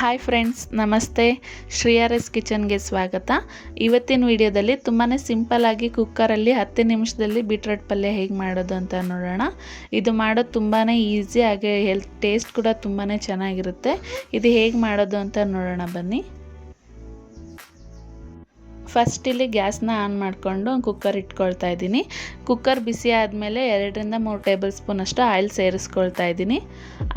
Hi friends, ನಮಸ್ತೆ. ಶ್ರೀಯಾರಸ್ ಕಿಚನ್ಗೆ ಸ್ವಾಗತ. ಇವತ್ತಿನ ವಿಡಿಯೋದಲ್ಲಿ ತುಂಬಾ ಸಿಂಪಲ್ಲಾಗಿ ಕುಕ್ಕರಲ್ಲಿ 10 ನಿಮಿಷದಲ್ಲಿ ಬೀಟ್ರೋಟ್ ಪಲ್ಯ ಹೇಗೆ ಮಾಡೋದು ಅಂತ ನೋಡೋಣ. ಇದು ಮಾಡೋದು ತುಂಬಾ ಈಸಿ, ಹಾಗೆ ಟೇಸ್ಟ್ ಕೂಡ ತುಂಬಾ ಚೆನ್ನಾಗಿರುತ್ತೆ. ಇದು ಹೇಗೆ ಮಾಡೋದು ಅಂತ ನೋಡೋಣ ಬನ್ನಿ. ಫಸ್ಟ್ ಇಲ್ಲಿ ಗ್ಯಾಸ್ನ ಆನ್ ಮಾಡಿಕೊಂಡು ಒಂದು ಕುಕ್ಕರ್ ಇಟ್ಕೊಳ್ತಾ ಇದ್ದೀನಿ. ಕುಕ್ಕರ್ ಬಿಸಿ ಆದಮೇಲೆ 2ರಿಂದ 3 ಟೇಬಲ್ ಸ್ಪೂನ್ ಅಷ್ಟು ಆಯಿಲ್ ಸೇರಿಸ್ಕೊಳ್ತಾ ಇದ್ದೀನಿ.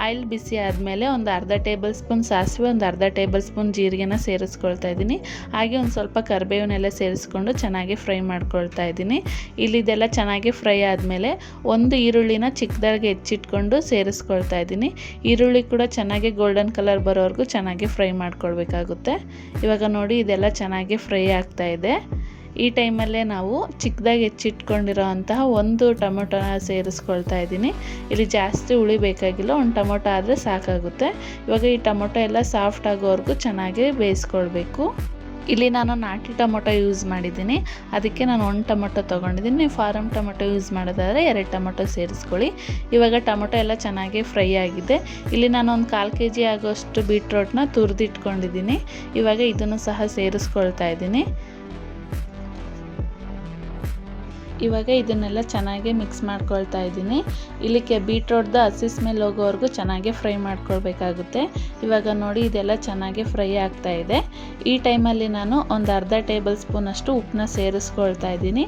ಆಯಿಲ್ ಬಿಸಿ ಆದಮೇಲೆ ಒಂದು ಅರ್ಧ ಟೇಬಲ್ ಸ್ಪೂನ್ ಸಾಸಿವೆ, ಒಂದು ಅರ್ಧ ಟೇಬಲ್ ಸ್ಪೂನ್ ಜೀರಿಗೆನ ಸೇರಿಸ್ಕೊಳ್ತಾ ಇದ್ದೀನಿ. ಹಾಗೆ ಒಂದು ಸ್ವಲ್ಪ ಕರಿಬೇವನ್ನೆಲ್ಲ ಸೇರಿಸ್ಕೊಂಡು ಚೆನ್ನಾಗಿ ಫ್ರೈ ಮಾಡ್ಕೊಳ್ತಾ ಇದ್ದೀನಿ. ಇಲ್ಲಿ ಇದೆಲ್ಲ ಚೆನ್ನಾಗಿ ಫ್ರೈ ಆದಮೇಲೆ ಒಂದು ಈರುಳ್ಳಿನ ಚಿಕ್ಕದಾಗಿ ಹೆಚ್ಚಿಟ್ಕೊಂಡು ಸೇರಿಸ್ಕೊಳ್ತಾ ಇದ್ದೀನಿ. ಈರುಳ್ಳಿ ಕೂಡ ಚೆನ್ನಾಗಿ ಗೋಲ್ಡನ್ ಕಲರ್ ಬರೋವರೆಗೂ ಚೆನ್ನಾಗಿ ಫ್ರೈ ಮಾಡ್ಕೊಳ್ಬೇಕಾಗುತ್ತೆ. ಇವಾಗ ನೋಡಿ, ಇದೆಲ್ಲ ಚೆನ್ನಾಗಿ ಫ್ರೈ ಆಗ್ತಾ ಇದೆ. ಈ ಟೈಮಲ್ಲೇ ನಾವು ಚಿಕ್ಕದಾಗಿ ಹೆಚ್ಚಿಟ್ಕೊಂಡಿರೋ ಅಂತಹ ಒಂದು ಟೊಮೊಟೊ ಸೇರಿಸ್ಕೊಳ್ತಾ ಇದ್ದೀನಿ. ಇಲ್ಲಿ ಜಾಸ್ತಿ ಹುಳಿ ಬೇಕಾಗಿಲ್ಲ, ಒಂದು ಟೊಮೊಟೊ ಆದರೆ ಸಾಕಾಗುತ್ತೆ. ಇವಾಗ ಈ ಟೊಮೊಟೊ ಎಲ್ಲ ಸಾಫ್ಟ್ ಆಗೋವರೆಗೂ ಚೆನ್ನಾಗಿ ಬೇಯಿಸ್ಕೊಳ್ಬೇಕು. ಇಲ್ಲಿ ನಾನು ನಾಟಿ ಟೊಮೊಟೊ ಯೂಸ್ ಮಾಡಿದ್ದೀನಿ, ಅದಕ್ಕೆ ನಾನು 1 ಟೊಮೊಟೊ ತೊಗೊಂಡಿದ್ದೀನಿ. ನೀವು ಫಾರಮ್ ಟೊಮೊಟೊ ಯೂಸ್ ಮಾಡೋದಾದರೆ 2 ಟೊಮೊಟೊ ಸೇರಿಸ್ಕೊಳ್ಳಿ. ಇವಾಗ ಟೊಮೊಟೊ ಎಲ್ಲ ಚೆನ್ನಾಗಿ ಫ್ರೈ ಆಗಿದೆ. ಇಲ್ಲಿ ನಾನು ಒಂದು 1/4 kg ಆಗೋಷ್ಟು ಬೀಟ್ರೋಟ್ನ ತುರಿದಿಟ್ಕೊಂಡಿದ್ದೀನಿ. ಇವಾಗ ಇದನ್ನು ಸಹ ಸೇರಿಸ್ಕೊಳ್ತಾ ಇದ್ದೀನಿ. ಇವಾಗ ಇದನ್ನೆಲ್ಲ ಚೆನ್ನಾಗಿ ಮಿಕ್ಸ್ ಮಾಡ್ಕೊಳ್ತಾ ಇದ್ದೀನಿ. ಇಲ್ಲಿಗೆ ಬೀಟ್ರೋಟ್ದ ಹಸಿ ಸ್ಮೆಲ್ ಹೋಗೋವರೆಗೂ ಚೆನ್ನಾಗಿ ಫ್ರೈ ಮಾಡ್ಕೊಳ್ಬೇಕಾಗುತ್ತೆ. ಇವಾಗ ನೋಡಿ, ಇದೆಲ್ಲ ಚೆನ್ನಾಗಿ ಫ್ರೈ ಆಗ್ತಾ ಇದೆ. ಈ ಟೈಮಲ್ಲಿ ನಾನು ಒಂದು ಅರ್ಧ ಟೇಬಲ್ ಸ್ಪೂನ್ ಅಷ್ಟು ಉಪ್ಪನ್ನ ಸೇರಿಸ್ಕೊಳ್ತಾ ಇದ್ದೀನಿ.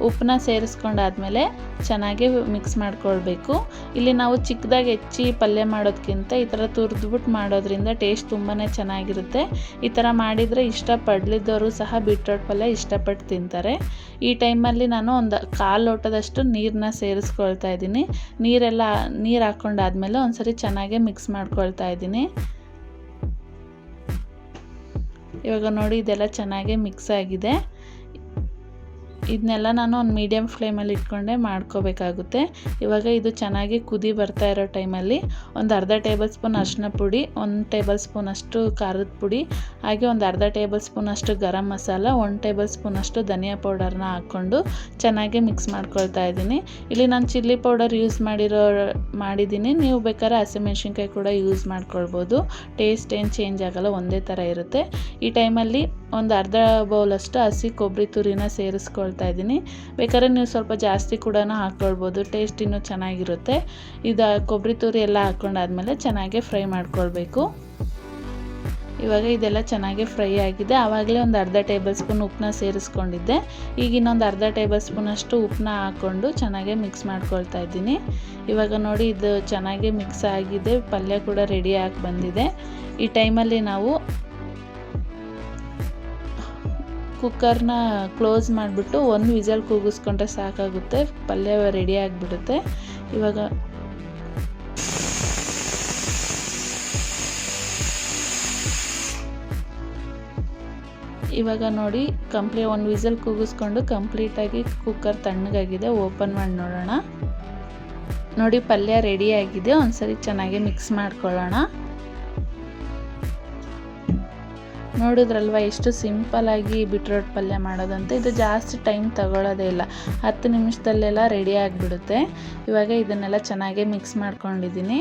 ಉಪ್ಪನ್ನ ಸೇರಿಸ್ಕೊಂಡಾದ್ಮೇಲೆ ಚೆನ್ನಾಗಿ ಮಿಕ್ಸ್ ಮಾಡ್ಕೊಳ್ಬೇಕು. ಇಲ್ಲಿ ನಾವು ಚಿಕ್ಕದಾಗಿ ಹೆಚ್ಚಿ ಪಲ್ಯ ಮಾಡೋದಕ್ಕಿಂತ ಈ ಥರ ತುರಿದ್ಬಿಟ್ಟು ಮಾಡೋದ್ರಿಂದ ಟೇಸ್ಟ್ ತುಂಬಾ ಚೆನ್ನಾಗಿರುತ್ತೆ. ಈ ಥರ ಮಾಡಿದರೆ ಇಷ್ಟಪಡಲಿದ್ದವರು ಸಹ ಬೀಟ್ರೋಟ್ ಪಲ್ಯ ಇಷ್ಟಪಟ್ಟು ತಿಂತಾರೆ. ಈ ಟೈಮಲ್ಲಿ ನಾನು ಒಂದು 1/4 ಲೋಟದಷ್ಟು ನೀರನ್ನ ಸೇರಿಸ್ಕೊಳ್ತಾ ಇದ್ದೀನಿ. ನೀರು ಹಾಕ್ಕೊಂಡಾದ್ಮೇಲೆ ಒಂದ್ಸರಿ ಚೆನ್ನಾಗಿ ಮಿಕ್ಸ್ ಮಾಡ್ಕೊಳ್ತಾ ಇದ್ದೀನಿ. ಇವಾಗ ನೋಡಿ, ಇದೆಲ್ಲ ಚೆನ್ನಾಗಿ ಮಿಕ್ಸ್ ಆಗಿದೆ. ಇದನ್ನೆಲ್ಲ ನಾನು ಒಂದು ಮೀಡಿಯಮ್ ಫ್ಲೇಮಲ್ಲಿ ಇಟ್ಕೊಂಡೆ ಮಾಡ್ಕೋಬೇಕಾಗುತ್ತೆ. ಇವಾಗ ಇದು ಚೆನ್ನಾಗಿ ಕುದಿ ಬರ್ತಾ ಇರೋ ಟೈಮಲ್ಲಿ ಒಂದು ಅರ್ಧ ಟೇಬಲ್ ಸ್ಪೂನ್ ಅರಿಶಿನ ಪುಡಿ, 1 ಟೇಬಲ್ ಸ್ಪೂನ್ ಅಷ್ಟು ಖಾರದ ಪುಡಿ, ಹಾಗೆ ಒಂದು ಅರ್ಧ ಟೇಬಲ್ ಸ್ಪೂನ್ ಅಷ್ಟು ಗರಂ ಮಸಾಲ, 1 ಟೇಬಲ್ ಸ್ಪೂನ್ ಅಷ್ಟು ಧನಿಯಾ ಪೌಡರ್ನ ಹಾಕ್ಕೊಂಡು ಚೆನ್ನಾಗಿ ಮಿಕ್ಸ್ ಮಾಡ್ಕೊಳ್ತಾ ಇದ್ದೀನಿ. ಇಲ್ಲಿ ನಾನು ಚಿಲ್ಲಿ ಪೌಡರ್ ಯೂಸ್ ಮಾಡಿದ್ದೀನಿ. ನೀವು ಬೇಕಾದ್ರೆ ಹಸಿಮೆಣ್ಸಿನ್ಕಾಯಿ ಕೂಡ ಯೂಸ್ ಮಾಡ್ಕೊಳ್ಬೋದು. ಟೇಸ್ಟ್ ಏನು ಚೇಂಜ್ ಆಗೋಲ್ಲ, ಒಂದೇ ಥರ ಇರುತ್ತೆ. ಈ ಟೈಮಲ್ಲಿ ಒಂದು ಅರ್ಧ ಬೌಲಷ್ಟು ಹಸಿ ಕೊಬ್ಬರಿ ತುರಿನ ಸೇರಿಸ್ಕೊಳ್ತಾ ಇದ್ದೀನಿ. ಬೇಕಾದ್ರೆ ನೀವು ಸ್ವಲ್ಪ ಜಾಸ್ತಿ ಕೂಡ ಹಾಕ್ಕೊಳ್ಬೋದು, ಟೇಸ್ಟ್ ಇನ್ನೂ ಚೆನ್ನಾಗಿರುತ್ತೆ. ಇದು ಕೊಬ್ಬರಿ ತುರಿ ಎಲ್ಲ ಹಾಕ್ಕೊಂಡಾದ್ಮೇಲೆ ಚೆನ್ನಾಗಿ ಫ್ರೈ ಮಾಡ್ಕೊಳ್ಬೇಕು. ಇವಾಗ ಇದೆಲ್ಲ ಚೆನ್ನಾಗಿ ಫ್ರೈ ಆಗಿದೆ. ಆವಾಗಲೇ ಒಂದು ಅರ್ಧ ಟೇಬಲ್ ಸ್ಪೂನ್ ಉಪ್ಪನ್ನ ಸೇರಿಸ್ಕೊಂಡಿದ್ದೆ. ಈಗ ಇನ್ನೊಂದು ಅರ್ಧ ಟೇಬಲ್ ಸ್ಪೂನ್ ಅಷ್ಟು ಉಪ್ಪನ್ನ ಹಾಕ್ಕೊಂಡು ಚೆನ್ನಾಗಿ ಮಿಕ್ಸ್ ಮಾಡ್ಕೊಳ್ತಾ ಇದ್ದೀನಿ. ಇವಾಗ ನೋಡಿ, ಇದು ಚೆನ್ನಾಗಿ ಮಿಕ್ಸ್ ಆಗಿದೆ, ಪಲ್ಯ ಕೂಡ ರೆಡಿಯಾಗಿ ಬಂದಿದೆ. ಈ ಟೈಮಲ್ಲಿ ನಾವು ಕುಕ್ಕರ್ನ ಕ್ಲೋಸ್ ಮಾಡಿಬಿಟ್ಟು 1 ವಿಸಲ್ ಕೂಗಿಸ್ಕೊಂಡ್ರೆ ಸಾಕಾಗುತ್ತೆ, ಪಲ್ಯ ರೆಡಿ ಆಗಿಬಿಡುತ್ತೆ. ಇವಾಗ ನೋಡಿ, 1 ವಿಸಲ್ ಕೂಗಿಸ್ಕೊಂಡು ಕಂಪ್ಲೀಟಾಗಿ ಕುಕ್ಕರ್ ತಣ್ಣಗಾಗಿದೆ. ಓಪನ್ ಮಾಡಿ ನೋಡೋಣ. ನೋಡಿ, ಪಲ್ಯ ರೆಡಿಯಾಗಿದೆ. ಒಂದ್ಸರಿ ಚೆನ್ನಾಗಿ ಮಿಕ್ಸ್ ಮಾಡ್ಕೊಳ್ಳೋಣ. ನೋಡಿದ್ರಲ್ವ ಎಷ್ಟು ಸಿಂಪಲ್ಲಾಗಿ ಬೀಟ್ರೋಟ್ ಪಲ್ಯ ಮಾಡೋದಂತ. ಇದು ಜಾಸ್ತಿ ಟೈಮ್ ತಗೊಳ್ಳೋದೇ ಇಲ್ಲ, 10 ನಿಮಿಷದಲ್ಲೆಲ್ಲ ರೆಡಿ ಆಗಿಬಿಡುತ್ತೆ. ಇವಾಗ ಇದನ್ನೆಲ್ಲ ಚೆನ್ನಾಗಿ ಮಿಕ್ಸ್ ಮಾಡ್ಕೊಂಡಿದ್ದೀನಿ.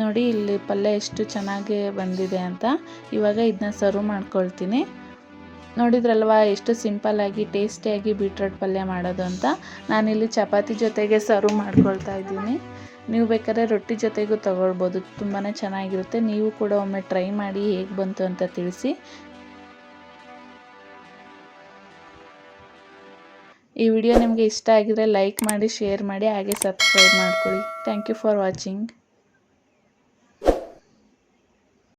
ನೋಡಿ, ಇಲ್ಲಿ ಪಲ್ಯ ಎಷ್ಟು ಚೆನ್ನಾಗಿ ಬಂದಿದೆ ಅಂತ. ಇವಾಗ ಇದನ್ನ ಸರ್ವ್ ಮಾಡ್ಕೊಳ್ತೀನಿ. ನೋಡಿದ್ರಲ್ವ ಎಷ್ಟು ಸಿಂಪಲ್ಲಾಗಿ ಟೇಸ್ಟಿಯಾಗಿ ಬೀಟ್ರೋಟ್ ಪಲ್ಯ ಮಾಡೋದು ಅಂತ. ನಾನಿಲ್ಲಿ ಚಪಾತಿ ಜೊತೆಗೆ ಸರ್ವ್ ಮಾಡ್ಕೊಳ್ತಾ ಇದ್ದೀನಿ. ನೀವು ಬೇಕಾದ್ರೆ ರೊಟ್ಟಿ ಜೊತೆಗೂ ತೊಗೊಳ್ಬೋದು, ತುಂಬಾ ಚೆನ್ನಾಗಿರುತ್ತೆ. ನೀವು ಕೂಡ ಒಮ್ಮೆ ಟ್ರೈ ಮಾಡಿ ಹೇಗೆ ಬಂತು ಅಂತ ತಿಳಿಸಿ. ಈ ವಿಡಿಯೋ ನಿಮಗೆ ಇಷ್ಟ ಆಗಿದ್ರೆ ಲೈಕ್ ಮಾಡಿ, ಶೇರ್ ಮಾಡಿ, ಹಾಗೆ ಸಬ್ಸ್ಕ್ರೈಬ್ ಮಾಡ್ಕೊಳ್ಳಿ. Thank you for watching.